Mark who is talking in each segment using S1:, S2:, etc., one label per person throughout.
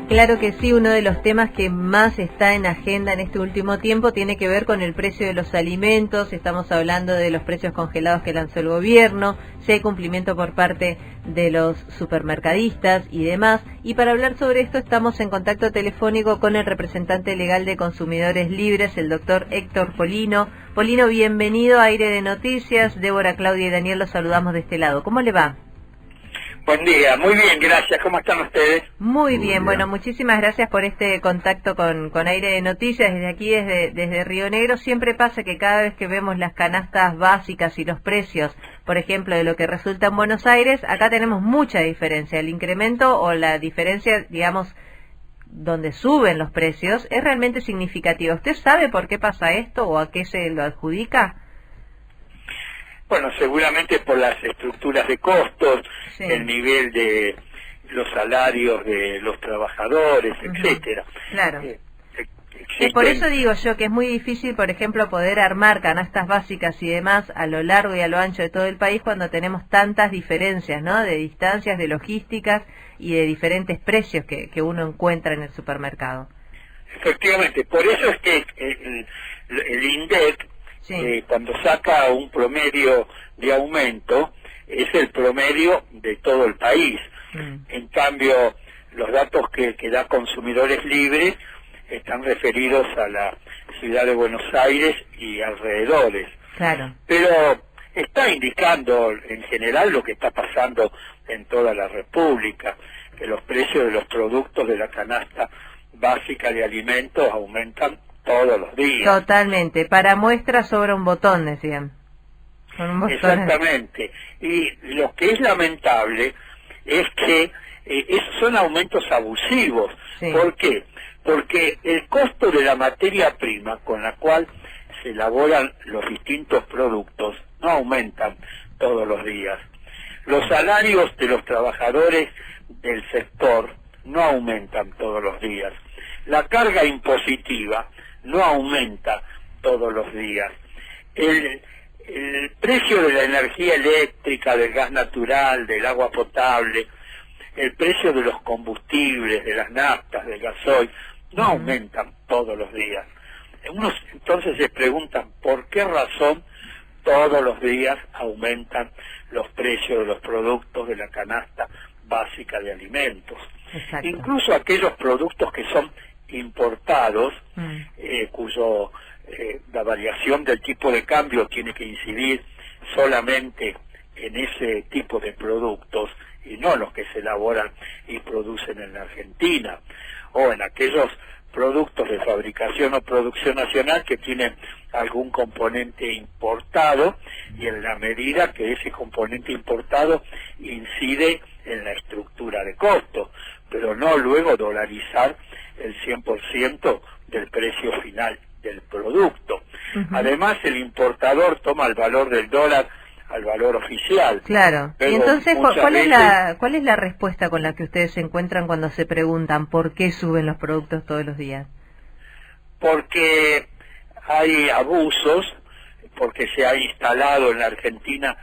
S1: Claro que sí, uno de los temas que más está en agenda en este último tiempo tiene que ver con el precio de los alimentos. Estamos hablando de los precios congelados que lanzó el gobierno, si hay cumplimiento por parte de los supermercadistas y demás. Y para hablar sobre esto estamos en contacto telefónico con el representante legal de Consumidores Libres, el doctor Héctor Polino. Polino, bienvenido a Aire de Noticias. Débora, Claudia y Daniel los saludamos de este lado. ¿Cómo le va?
S2: Buen día, muy bien, gracias. ¿Cómo están ustedes?
S1: Muy bien, bueno, muchísimas gracias por este contacto con Aire de Noticias. Desde aquí, desde Río Negro, siempre pasa que cada vez que vemos las canastas básicas y los precios, por ejemplo, de lo que resulta en Buenos Aires, acá tenemos mucha diferencia. El incremento o la diferencia, digamos, donde suben los precios, es realmente significativa. ¿Usted sabe por qué pasa esto o a qué se lo adjudica?
S2: Bueno, seguramente por las estructuras de costos,
S1: Sí.
S2: El nivel de los salarios de los trabajadores, etcétera.
S1: Claro.
S2: Existen...
S1: Por eso digo yo que es muy difícil, por ejemplo, poder armar canastas básicas y demás a lo largo y a lo ancho de todo el país cuando tenemos tantas diferencias, ¿no? De distancias, de logísticas y de diferentes precios que uno encuentra en el supermercado.
S2: Efectivamente, por eso es que el INDEC,
S1: Sí.
S2: cuando saca un promedio de aumento, es el promedio de todo el país. En cambio, los datos que da Consumidores Libres están referidos a la ciudad de Buenos Aires y alrededores.
S1: Claro.
S2: Pero está indicando en general lo que está pasando en toda la República, que los precios de los productos de la canasta básica de alimentos aumentan todos los días.
S1: Totalmente. Para muestra sobra un botón, decían. Con un botón.
S2: Exactamente. Y lo que es lamentable es que esos son aumentos abusivos.
S1: Sí.
S2: ¿Por qué? Porque el costo de la materia prima con la cual se elaboran los distintos productos no aumentan todos los días. Los salarios de los trabajadores del sector no aumentan todos los días. La carga impositiva no aumenta todos los días. El precio de la energía eléctrica, del gas natural, del agua potable, el precio de los combustibles, de las naftas, del gasoil, no aumentan todos los días. Unos entonces se preguntan por qué razón todos los días aumentan los precios de los productos de la canasta básica de alimentos.
S1: Exacto.
S2: Incluso aquellos productos que son importados, cuyo la variación del tipo de cambio tiene que incidir solamente en ese tipo de productos y no los que se elaboran y producen en la Argentina, o en aquellos productos de fabricación o producción nacional que tienen algún componente importado, y en la medida que ese componente importado incide en la estructura de costo, pero no luego dolarizar el 100% del precio final del producto. Además, el importador toma el valor del dólar al valor oficial.
S1: Claro.
S2: Pero
S1: Y entonces, ¿cuál es
S2: veces...
S1: cuál es la respuesta con la que ustedes se encuentran cuando se preguntan por qué suben los productos todos los días?
S2: Porque hay abusos, porque se ha instalado en la Argentina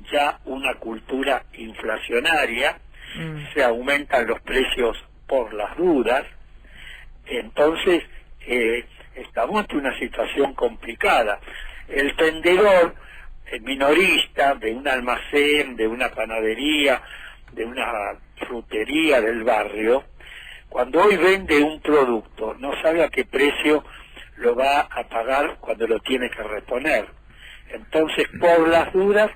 S2: ya una cultura inflacionaria, se aumentan los precios por las dudas, entonces estamos ante una situación complicada. El vendedor, el minorista de un almacén, de una panadería, de una frutería del barrio, cuando hoy vende un producto, no sabe a qué precio lo va a pagar cuando lo tiene que reponer. Entonces, por las dudas,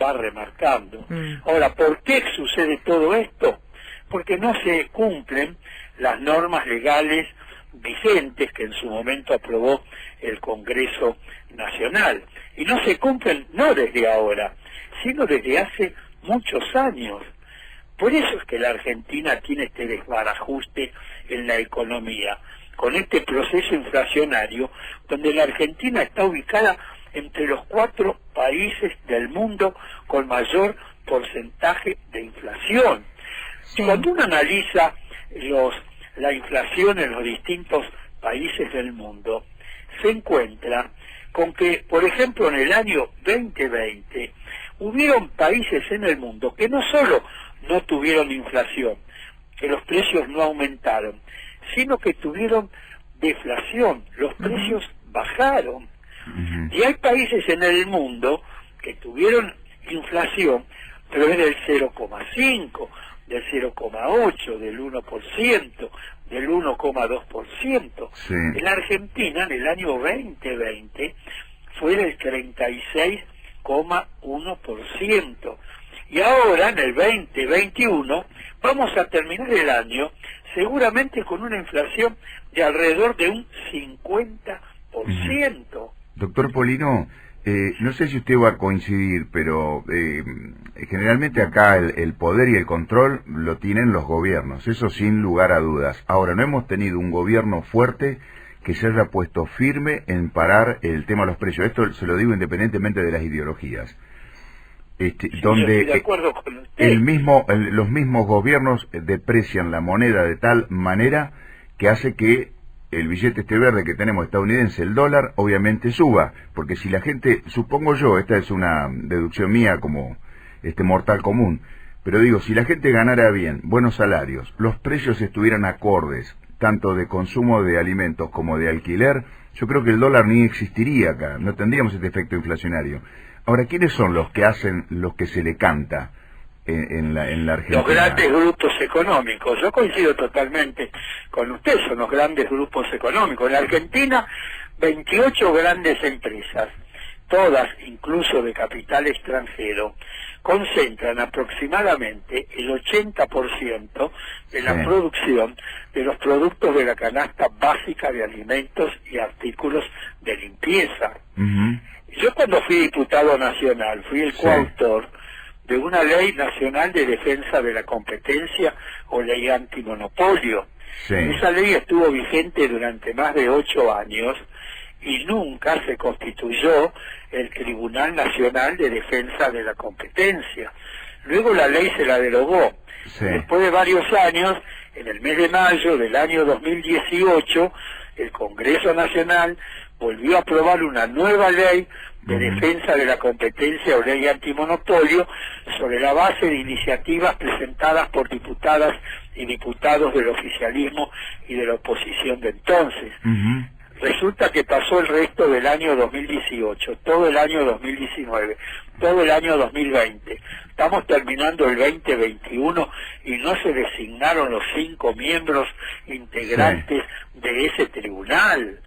S2: va remarcando. Ahora, ¿por qué sucede todo esto? Porque no se cumplen las normas legales vigentes que en su momento aprobó el Congreso Nacional. Y no se cumplen no desde ahora, sino desde hace muchos años. Por eso es que la Argentina tiene este desbarajuste en la economía, con este proceso inflacionario, donde la Argentina está ubicada entre los 4 países del mundo con mayor porcentaje de inflación. Sí. Cuando uno analiza la inflación en los distintos países del mundo, se encuentra con que, por ejemplo, en el año 2020, hubieron países en el mundo que no solo no tuvieron inflación, que los precios no aumentaron, sino que tuvieron deflación, los precios bajaron. Y hay países en el mundo que tuvieron inflación, pero es del 0,5, del 0,8, del 1%, del 1,2%.
S3: Sí.
S2: En la Argentina, en el año 2020, fue del 36,1%. Y ahora, en el 2021, vamos a terminar el año seguramente con una inflación de alrededor de un 50%.
S3: Doctor Polino, no sé si usted va a coincidir, pero generalmente acá el poder y el control lo tienen los gobiernos, eso sin lugar a dudas. Ahora, no hemos tenido un gobierno fuerte que se haya puesto firme en parar el tema de los precios. Esto se lo digo independientemente de las ideologías.
S2: Sí,
S3: donde
S2: yo estoy de acuerdo con usted.
S3: los mismos gobiernos deprecian la moneda de tal manera que hace que el billete este verde que tenemos estadounidense, el dólar, obviamente suba, porque si la gente, supongo yo, esta es una deducción mía como mortal común, pero digo, si la gente ganara bien, buenos salarios, los precios estuvieran acordes, tanto de consumo de alimentos como de alquiler, yo creo que el dólar ni existiría acá, no tendríamos este efecto inflacionario. Ahora, ¿quiénes son los que hacen lo que se le canta en la Argentina?
S2: Los grandes grupos económicos. Yo coincido totalmente con usted, son los grandes grupos económicos. En la Argentina, 28 grandes empresas, todas incluso de capital extranjero, concentran aproximadamente el 80% de la producción de los productos de la canasta básica de alimentos y artículos de limpieza. Yo cuando fui diputado nacional, fui el coautor de una ley nacional de defensa de la competencia o ley antimonopolio. Esa ley estuvo vigente durante más de 8 años y nunca se constituyó el Tribunal Nacional de Defensa de la Competencia. Luego la ley se la derogó. Después de varios años, en el mes de mayo del año 2018, el Congreso Nacional volvió a aprobar una nueva ley de defensa de la competencia o ley antimonopolio sobre la base de iniciativas presentadas por diputadas y diputados del oficialismo y de la oposición de entonces. Resulta que pasó el resto del año 2018, todo el año 2019, todo el año 2020. Estamos terminando el 2021 y no se designaron los 5 miembros integrantes de ese tribunal.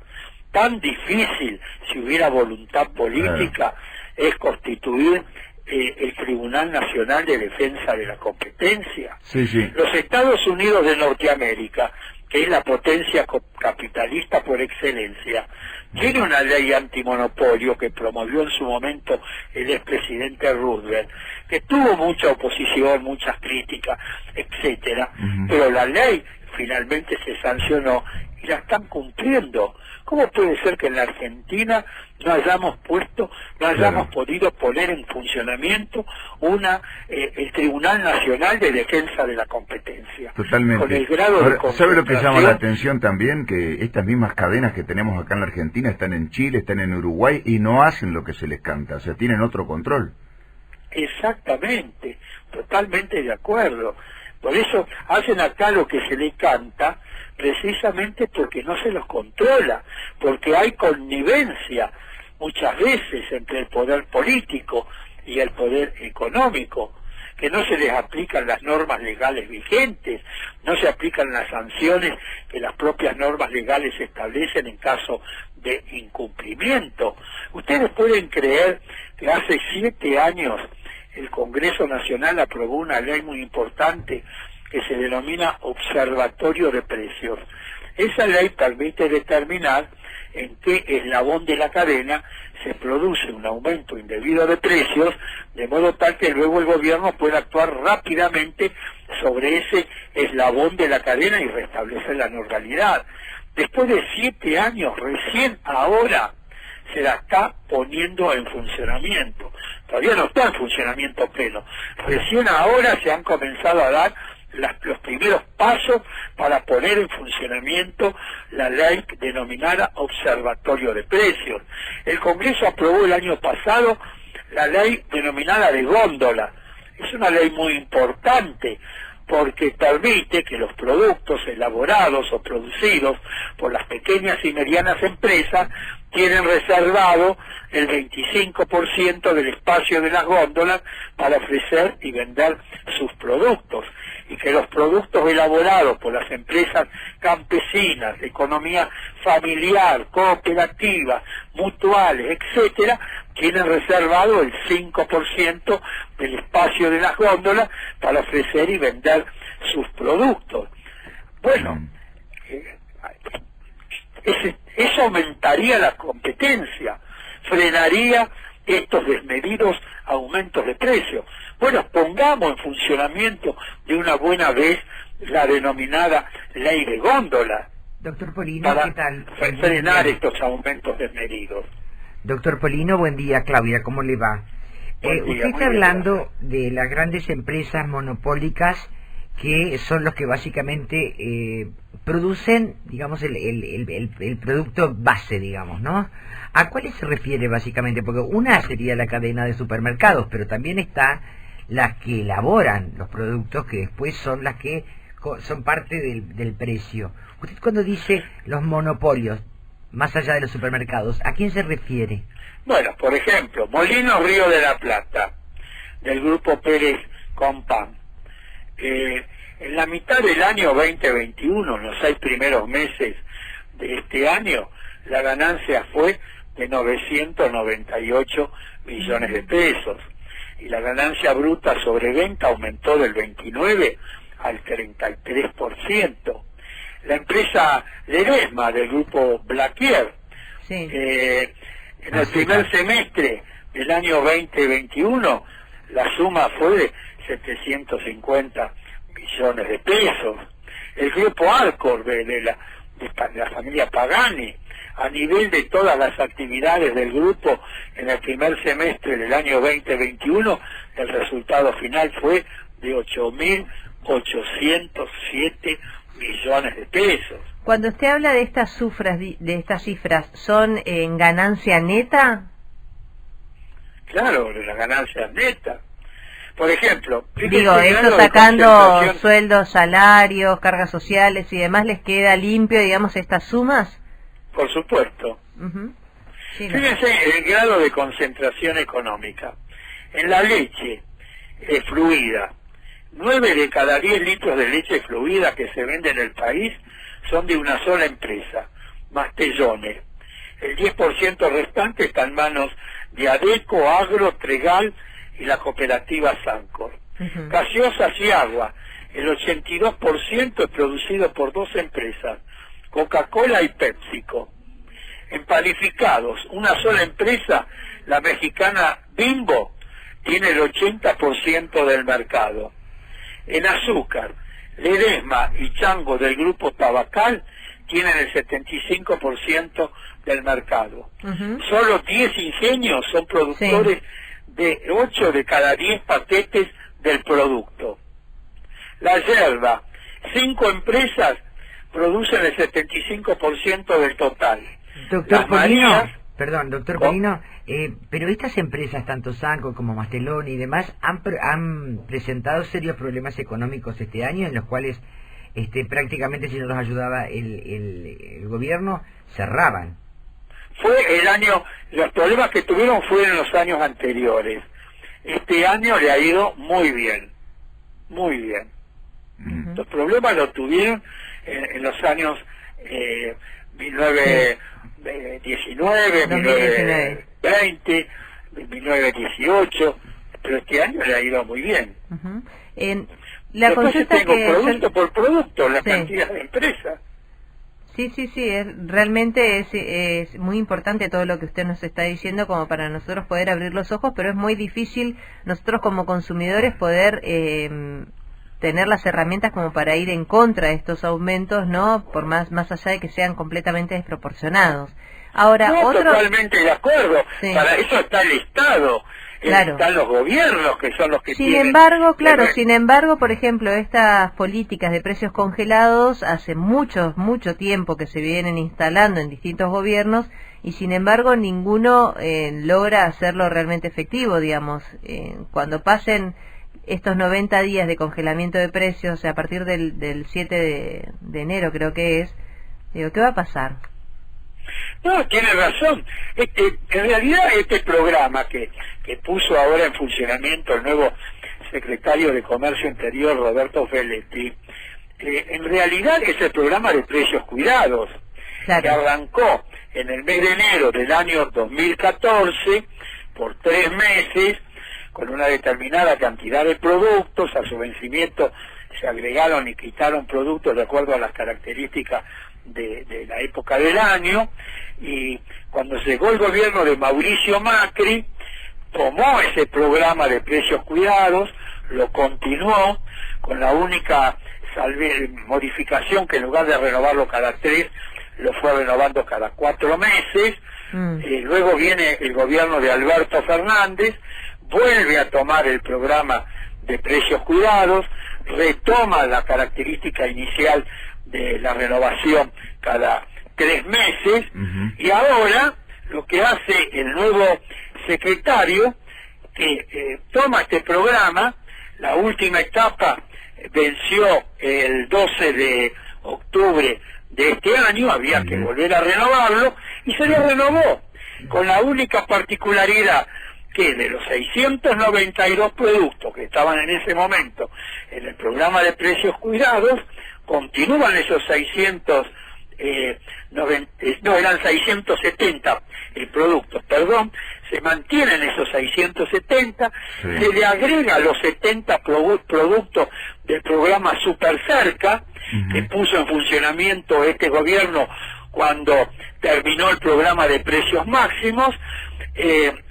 S2: Tan difícil, si hubiera voluntad política, es constituir el Tribunal Nacional de Defensa de la Competencia. Los Estados Unidos de Norteamérica, que es la potencia capitalista por excelencia, tiene una ley antimonopolio que promovió en su momento el expresidente Roosevelt, que tuvo mucha oposición, muchas críticas, etcétera, pero la ley finalmente se sancionó y la están cumpliendo. ¿Cómo puede ser que en la Argentina no hayamos podido poner en funcionamiento el Tribunal Nacional de Defensa de la Competencia?
S3: Totalmente.
S2: Con el grado de
S3: ¿Sabe lo que llama la atención también? Que estas mismas cadenas que tenemos acá en la Argentina están en Chile, están en Uruguay y no hacen lo que se les canta, o sea, tienen otro control.
S2: Exactamente, totalmente de acuerdo. Por eso hacen acá lo que se le canta, precisamente porque no se los controla, porque hay connivencia muchas veces entre el poder político y el poder económico, que no se les aplican las normas legales vigentes, no se aplican las sanciones que las propias normas legales establecen en caso de incumplimiento. Ustedes pueden creer que hace 7 años el Congreso Nacional aprobó una ley muy importante que se denomina Observatorio de Precios. Esa ley permite determinar en qué eslabón de la cadena se produce un aumento indebido de precios, de modo tal que luego el gobierno pueda actuar rápidamente sobre ese eslabón de la cadena y restablecer la normalidad. Después de 7 años, recién ahora se la está poniendo en funcionamiento. Todavía no está en funcionamiento pleno. Recién ahora se han comenzado a dar los primeros pasos para poner en funcionamiento la ley denominada Observatorio de Precios. El Congreso aprobó el año pasado la ley denominada de góndola. Es una ley muy importante porque permite que los productos elaborados o producidos por las pequeñas y medianas empresas tienen reservado el 25% del espacio de las góndolas para ofrecer y vender sus productos, y que los productos elaborados por las empresas campesinas, de economía familiar, cooperativa, mutuales, etcétera, tienen reservado el 5% del espacio de las góndolas para ofrecer y vender sus productos. Bueno, eso aumentaría la competencia, frenaría estos desmedidos aumentos de precios. Bueno, pongamos en funcionamiento de una buena vez la denominada ley de góndola.
S4: Doctor Polino,
S2: para
S4: ¿qué tal?
S2: frenar estos aumentos desmedidos.
S4: Doctor Polino, buen día. Claudia, ¿cómo le va? Usted está hablando de las grandes empresas monopólicas que son los que básicamente producen, digamos, el producto base, digamos, ¿no? ¿A cuáles se refiere básicamente? Porque una sería la cadena de supermercados, pero también está las que elaboran los productos, que después son las que son parte del precio. Usted cuando dice los monopolios, más allá de los supermercados, ¿a quién se refiere?
S2: Bueno, por ejemplo, Molinos Río de la Plata, del grupo Pérez Compán. En la mitad del año 2021, en los 6 primeros meses de este año, la ganancia fue de 998 millones de pesos. Y la ganancia bruta sobre venta aumentó del 29 al 33%. La empresa Ledesma del grupo Blaquier,
S1: Sí.
S2: en el primer semestre del año 2021, la suma fue de 750 millones de pesos. El grupo Arcor de la familia Pagani, a nivel de todas las actividades del grupo en el primer semestre del año 2021, el resultado final fue de 8.807 millones de pesos.
S1: Cuando usted habla de estas cifras, ¿son en ganancia neta?
S2: Claro, la ganancia neta. Por ejemplo,
S1: Digo, eso sacando sueldos, salarios, cargas sociales y demás, ¿les queda limpio, digamos, estas sumas?
S2: Por supuesto.
S1: Sí, no.
S2: Fíjense el grado de concentración económica. En la leche fluida, 9 de cada 10 litros de leche fluida que se vende en el país son de una sola empresa, Mastellone. El 10% restante está en manos de Adeco, Agro, Tregal y la cooperativa Sancor. Gaseosas y agua, el 82% es producido por 2 empresas, Coca-Cola y PepsiCo. En panificados, una sola empresa, la mexicana Bimbo, tiene el 80% del mercado. En azúcar, Ledesma y Chango del grupo Tabacal tienen el 75% del mercado. Solo 10 ingenios son productores de 8 de cada 10 paquetes del producto. La yerba, 5 empresas producen el 75% del total.
S4: Doctor Polino, perdón, doctor Polino, pero estas empresas, tanto Sanco como Masteloni y demás, han presentado serios problemas económicos este año, en los cuales prácticamente, si no los ayudaba el gobierno, cerraban.
S2: Fue el año, los problemas que tuvieron fueron en los años anteriores. Este año le ha ido muy bien, muy bien. Los problemas los tuvieron en los años 1919, 1920, 1918, pero este año le ha ido muy bien. Después tengo producto por producto, la cantidad de empresas.
S1: Sí, realmente es muy importante todo lo que usted nos está diciendo como para nosotros poder abrir los ojos, pero es muy difícil nosotros como consumidores poder tener las herramientas como para ir en contra de estos aumentos, ¿no? Por más allá de que sean completamente desproporcionados. Ahora,
S2: totalmente de acuerdo. Sí. Para eso está el Estado.
S1: Claro.
S2: Están los gobiernos que son los que
S1: sin embargo, por ejemplo, estas políticas de precios congelados hace mucho tiempo que se vienen instalando en distintos gobiernos y sin embargo ninguno logra hacerlo realmente efectivo, digamos. Cuando pasen estos 90 días de congelamiento de precios, o sea, a partir del 7 de enero creo que es, digo, ¿qué va a pasar?
S2: No, tiene razón. En realidad este programa que puso ahora en funcionamiento el nuevo secretario de Comercio Interior, Roberto Feletti, en realidad es el programa de precios cuidados, claro, que arrancó en el mes de enero del año 2014 por 3 meses, con una determinada cantidad de productos. A su vencimiento se agregaron y quitaron productos de acuerdo a las características de la época del año, y cuando llegó el gobierno de Mauricio Macri, tomó ese programa de precios cuidados, lo continuó con la única modificación que en lugar de renovarlo cada 3, lo fue renovando cada 4 meses. Luego viene el gobierno de Alberto Fernández, vuelve a tomar el programa de precios cuidados, retoma la característica inicial de la renovación cada 3 meses, y ahora lo que hace el nuevo secretario, que toma este programa, la última etapa venció el 12 de octubre de este año, había que volver a renovarlo, y se lo renovó, con la única particularidad que de los 692 productos que estaban en ese momento en el programa de precios cuidados, continúan esos 670 productos, se mantienen esos 670, sí, se le agrega los 70 productos del programa Super Cerca, que puso en funcionamiento este gobierno cuando terminó el programa de precios máximos,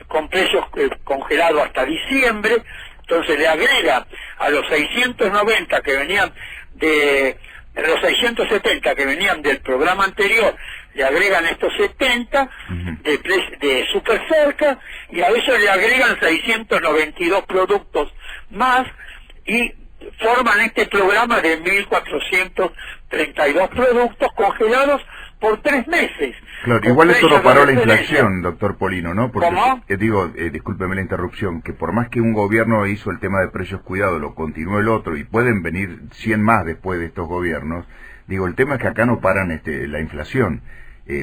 S2: con precios congelados hasta diciembre. Entonces le agrega a los 690 que venían de los 670 que venían del programa anterior, le agregan estos 70 de Super Cerca, y a eso le agregan 692 productos más, y forman este programa de 1.432 productos congelados por 3 meses.
S3: Claro, igual esto no paró la inflación, doctor Polino, ¿no? Porque, discúlpeme la interrupción, que por más que un gobierno hizo el tema de precios cuidados, lo continuó el otro, y pueden venir 100 más después de estos gobiernos, el tema es que acá no paran la inflación,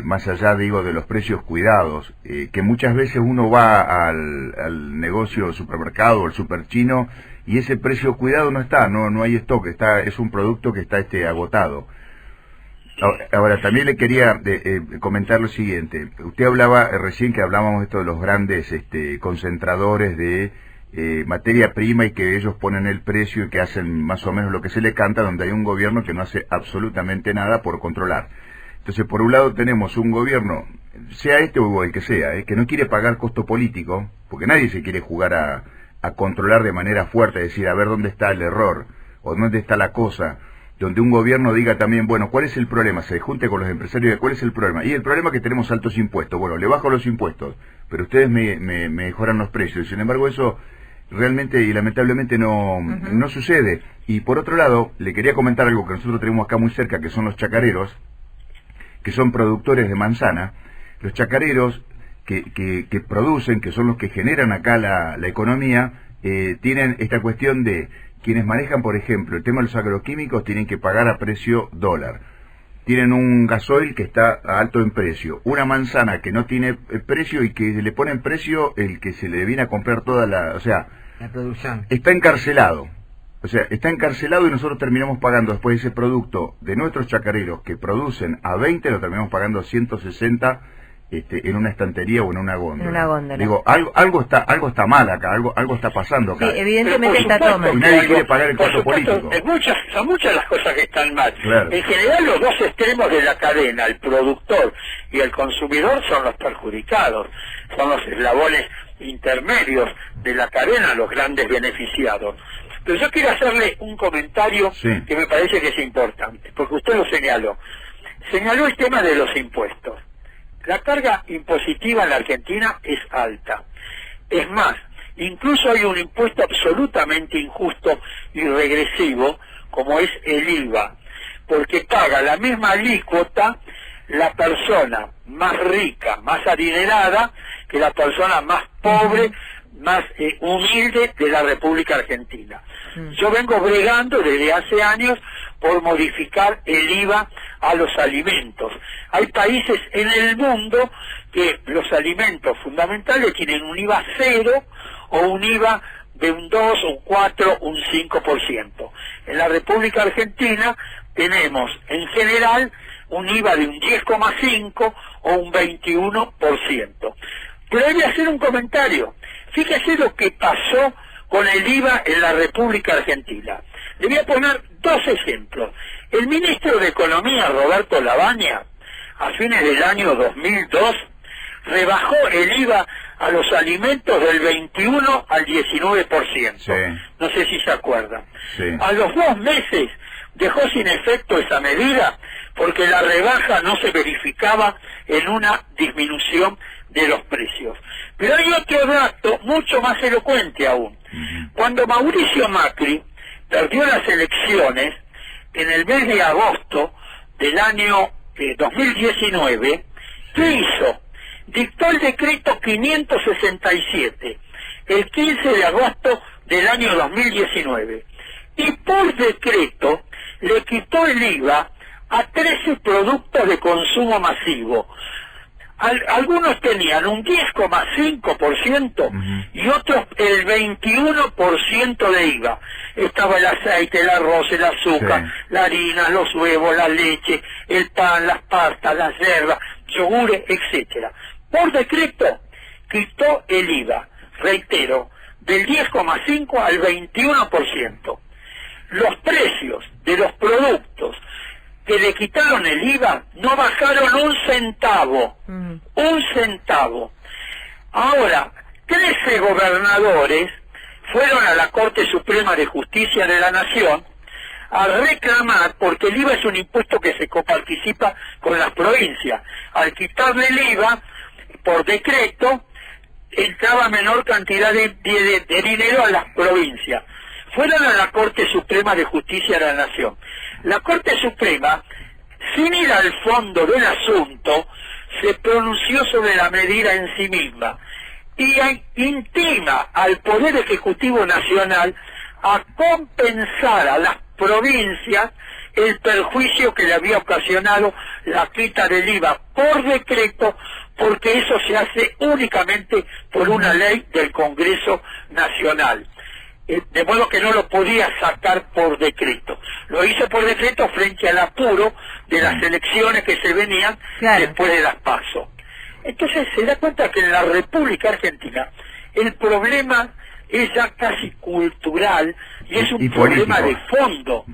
S3: más allá, de los precios cuidados, que muchas veces uno va al negocio supermercado o al superchino, y ese precio cuidado no está, no hay stock, es un producto que está agotado. Ahora, también le quería comentar lo siguiente. Usted hablaba recién que hablábamos esto de los grandes concentradores de materia prima, y que ellos ponen el precio y que hacen más o menos lo que se le canta, donde hay un gobierno que no hace absolutamente nada por controlar. Entonces, por un lado tenemos un gobierno, sea este o el que sea, que no quiere pagar costo político, porque nadie se quiere jugar a controlar de manera fuerte, decir, a ver dónde está el error o dónde está la cosa, donde un gobierno diga también, bueno, ¿cuál es el problema? Se junte con los empresarios de cuál es el problema. Y el problema es que tenemos altos impuestos. Bueno, le bajo los impuestos, pero ustedes me mejoran los precios. Sin embargo, eso realmente y lamentablemente no sucede. Y por otro lado, le quería comentar algo que nosotros tenemos acá muy cerca, que son los chacareros, que son productores de manzana. Los chacareros que producen, que son los que generan acá la economía, tienen esta cuestión de quienes manejan, por ejemplo, el tema de los agroquímicos, tienen que pagar a precio dólar. Tienen un gasoil que está alto en precio. Una manzana que no tiene precio y que le ponen precio el que se le viene a comprar toda la
S4: producción.
S3: Está encarcelado. Está encarcelado, y nosotros terminamos pagando después ese producto de nuestros chacareros que producen a 20, lo terminamos pagando a 160 en una estantería o en una góndola.
S1: En una góndola.
S3: Digo, algo está mal acá, algo está pasando acá.
S1: Sí, evidentemente está todo mal.
S3: Y nadie quiere pagar el costo político.
S2: Son muchas las cosas que están mal.
S3: Claro.
S2: En general, los dos extremos de la cadena, el productor y el consumidor, son los perjudicados. Son los eslabones intermedios de la cadena los grandes beneficiados. Pero yo quiero hacerle un comentario que me parece que es importante, porque usted lo señaló. Señaló el tema de los impuestos. La carga impositiva en la Argentina es alta. Es más, incluso hay un impuesto absolutamente injusto y regresivo, como es el IVA, porque paga la misma alícuota la persona más rica, más adinerada, que la persona más pobre más humilde de la República Argentina. Yo vengo bregando desde hace años por modificar el IVA a los alimentos. Hay países en el mundo que los alimentos fundamentales tienen un IVA cero o un IVA de un 2, un 4, un 5%. En la República Argentina tenemos en general un IVA de un 10,5 o un 21%. Pero hay que hacer un comentario. Fíjese lo que pasó con el IVA en la República Argentina. Le voy a poner dos ejemplos. El ministro de Economía, Roberto Lavagna, a fines del año 2002, rebajó el IVA a los alimentos del 21 al 19%.
S3: Sí.
S2: No sé si se acuerdan.
S3: Sí.
S2: A los 2 meses dejó sin efecto esa medida porque la rebaja no se verificaba en una disminución de los precios. Pero hay otro dato mucho más elocuente aún. Cuando Mauricio Macri perdió las elecciones en el mes de agosto del año 2019, ¿qué hizo? Dictó el decreto 567 el 15 de agosto del año 2019 y por decreto le quitó el IVA a 13 productos de consumo masivo. Algunos tenían un 10,5% y otros el 21% de IVA. Estaba el aceite, el arroz, el azúcar, la harina, los huevos, la leche, el pan, las pastas, las hierbas, yogures, etcétera. Por decreto quitó el IVA, reitero, del 10,5 al 21%. Los precios de los productos que le quitaron el IVA no bajaron un centavo. Un centavo. Ahora, 13 gobernadores fueron a la Corte Suprema de Justicia de la Nación a reclamar, porque el IVA es un impuesto que se coparticipa con las provincias. Al quitarle el IVA, por decreto, entraba menor cantidad de dinero a las provincias. Fueron a la Corte Suprema de Justicia de la Nación. La Corte Suprema, sin ir al fondo del asunto, se pronunció sobre la medida en sí misma y intima al Poder Ejecutivo Nacional a compensar a las provincias el perjuicio que le había ocasionado la quita del IVA por decreto, porque eso se hace únicamente por una ley del Congreso Nacional. De modo que no lo podía sacar por decreto. Lo hizo por decreto frente al apuro de las elecciones que se venían después de las PASO. Entonces se da cuenta que en la República Argentina el problema es ya casi cultural y es un problema de fondo.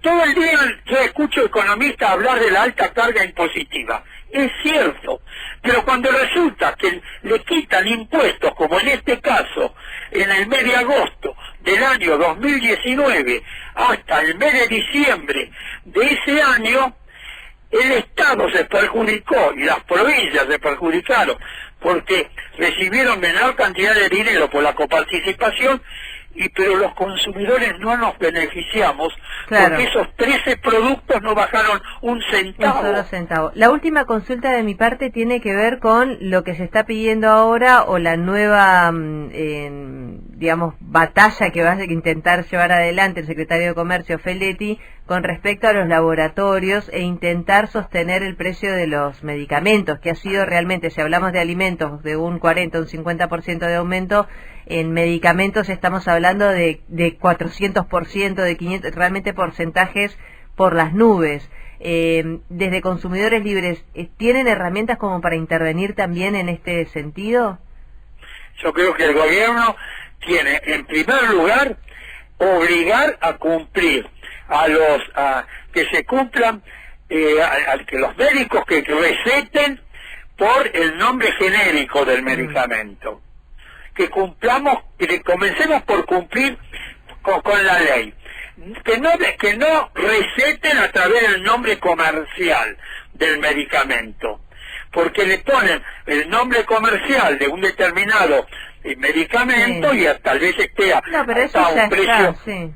S2: Todo el día yo escucho economistas hablar de la alta carga impositiva. Es cierto, pero cuando resulta que le quitan impuestos, como en este caso, en el mes de agosto del año 2019 hasta el mes de diciembre de ese año, el Estado se perjudicó y las provincias se perjudicaron porque recibieron menor cantidad de dinero por la coparticipación, pero los consumidores no nos beneficiamos porque esos 13 productos no bajaron un centavo.
S1: Un solo centavo. La última consulta de mi parte tiene que ver con lo que se está pidiendo ahora o la nueva, digamos, batalla que va a intentar llevar adelante el secretario de Comercio, Feletti, con respecto a los laboratorios e intentar sostener el precio de los medicamentos, que ha sido realmente, si hablamos de alimentos, de un 40, un 50% de aumento, en medicamentos estamos hablando de 400%, de 500, realmente porcentajes por las nubes. Desde Consumidores Libres, ¿tienen herramientas como para intervenir también en este sentido?
S2: Yo creo que el gobierno tiene, en primer lugar, obligar a cumplir que se cumplan, que los médicos que receten por el nombre genérico del medicamento. Que comencemos por cumplir con la ley. Que no receten a través del nombre comercial del medicamento. Porque le ponen el nombre comercial de un determinado medicamento y tal vez esté
S1: no, pero eso
S2: a un
S1: ya
S2: precio.
S1: Está, sí.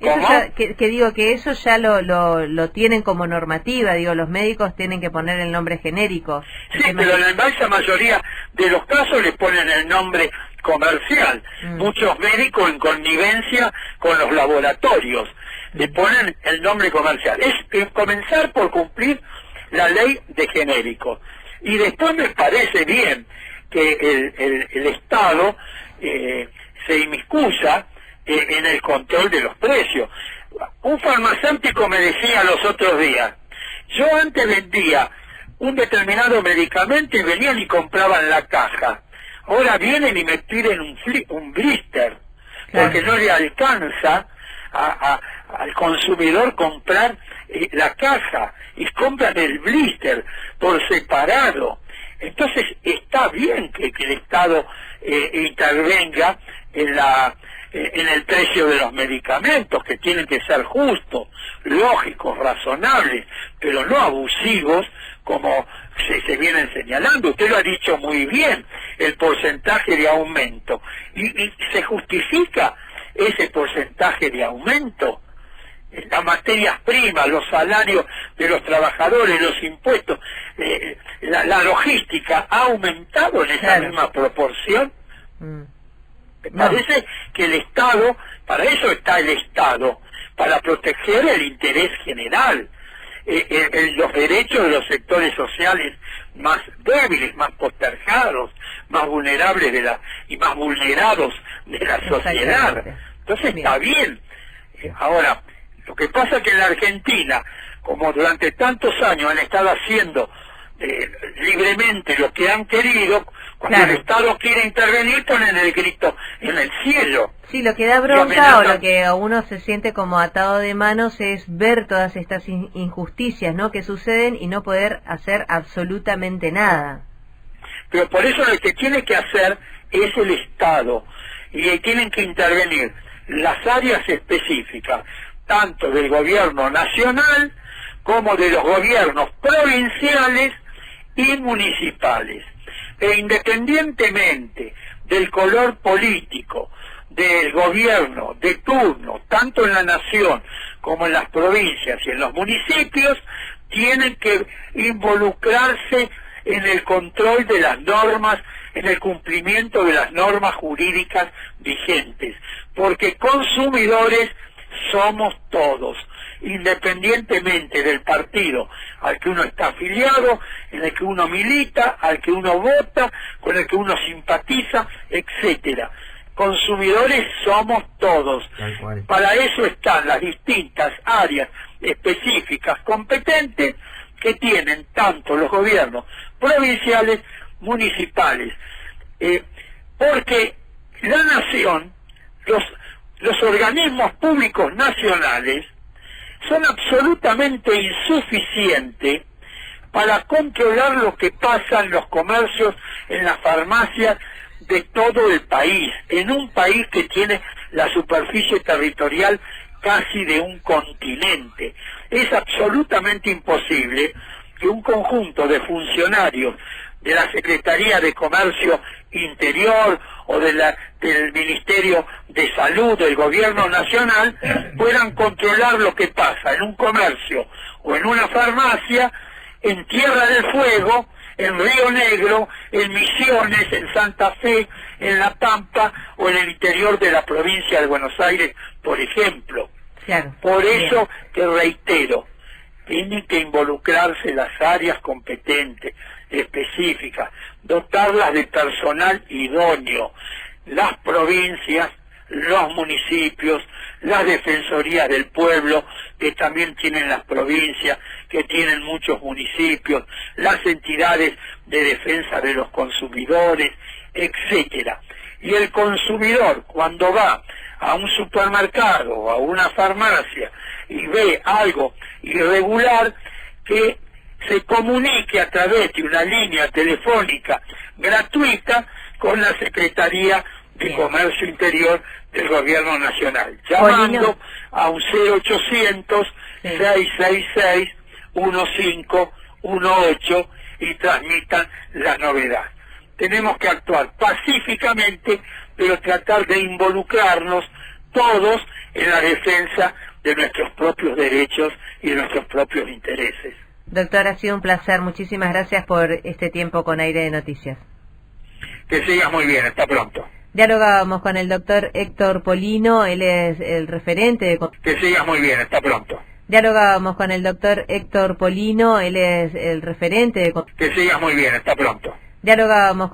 S1: Eso ya, que digo que eso ya lo tienen como normativa, digo, los médicos tienen que poner el nombre genérico.
S2: Sí, pero en la inmensa mayoría de los casos le ponen el nombre comercial. Muchos médicos en connivencia con los laboratorios le ponen el nombre comercial. Es comenzar por cumplir la ley de genérico. Y después me parece bien que el Estado se inmiscuya en el control de los precios. Un farmacéutico me decía los otros días, yo antes vendía un determinado medicamento y venían y compraban la caja. Ahora vienen y me piden un blister, porque no le alcanza al consumidor comprar la caja, y compran el blister por separado. Entonces está bien que el Estado intervenga en el precio de los medicamentos, que tienen que ser justos, lógicos, razonables, pero no abusivos como se vienen señalando. Usted lo ha dicho muy bien, el porcentaje de aumento. ¿Y se justifica ese porcentaje de aumento? Las materias primas, los salarios de los trabajadores, los impuestos, la logística ha aumentado en esa misma proporción. Me parece que el Estado, para eso está el Estado, para proteger el interés general, los derechos de los sectores sociales más débiles, más postergados, más vulnerables y más vulnerados de la sociedad. Entonces está bien. Ahora, lo que pasa es que en la Argentina, como durante tantos años han estado haciendo libremente lo que han querido, cuando el Estado quiere intervenir ponen el grito en el cielo.
S1: Sí, lo que da bronca o lo que a uno se siente como atado de manos es ver todas estas injusticias, ¿no?, que suceden y no poder hacer absolutamente nada.
S2: Pero por eso lo que tiene que hacer es el Estado, y tienen que intervenir las áreas específicas, tanto del gobierno nacional como de los gobiernos provinciales y municipales. E independientemente del color político del gobierno de turno, tanto en la nación como en las provincias y en los municipios, tienen que involucrarse en el control de las normas, en el cumplimiento de las normas jurídicas vigentes, porque consumidores somos todos, independientemente del partido al que uno está afiliado, en el que uno milita, al que uno vota, con el que uno simpatiza, etcétera. Consumidores somos todos. Para eso están las distintas áreas específicas competentes que tienen tanto los gobiernos provinciales, municipales, porque la nación, los organismos públicos nacionales son absolutamente insuficientes para controlar lo que pasa en los comercios, en las farmacias de todo el país, en un país que tiene la superficie territorial casi de un continente. Es absolutamente imposible que un conjunto de funcionarios de la Secretaría de Comercio Interior o del Ministerio de Salud del Gobierno Nacional puedan controlar lo que pasa en un comercio o en una farmacia en Tierra del Fuego, en Río Negro, en Misiones, en Santa Fe, en La Pampa o en el interior de la provincia de Buenos Aires, por ejemplo.
S1: Claro.
S2: Por eso que reitero, tienen que involucrarse las áreas competentes, específicas, dotarlas de personal idóneo, las provincias, los municipios, las defensorías del pueblo, que también tienen las provincias, que tienen muchos municipios, las entidades de defensa de los consumidores, etcétera. Y el consumidor, cuando va a un supermercado o a una farmacia y ve algo irregular, que se comunique a través de una línea telefónica gratuita con la Secretaría de Comercio Interior del Gobierno Nacional, llamando a un 0800-666-1518 y transmitan la novedad. Tenemos que actuar pacíficamente, pero tratar de involucrarnos todos en la defensa de nuestros propios derechos y de nuestros propios intereses.
S1: Doctor, ha sido un placer. Muchísimas gracias por este tiempo con Aire de Noticias.
S2: Que sigas muy bien. Hasta pronto.
S1: Dialogábamos con el doctor Héctor Polino, él es el referente de...
S2: Que sigas muy bien. Hasta pronto.
S1: Dialogábamos con el doctor Héctor Polino, él es el referente de...
S2: Que sigas muy bien. Hasta pronto.
S1: Dialogábamos con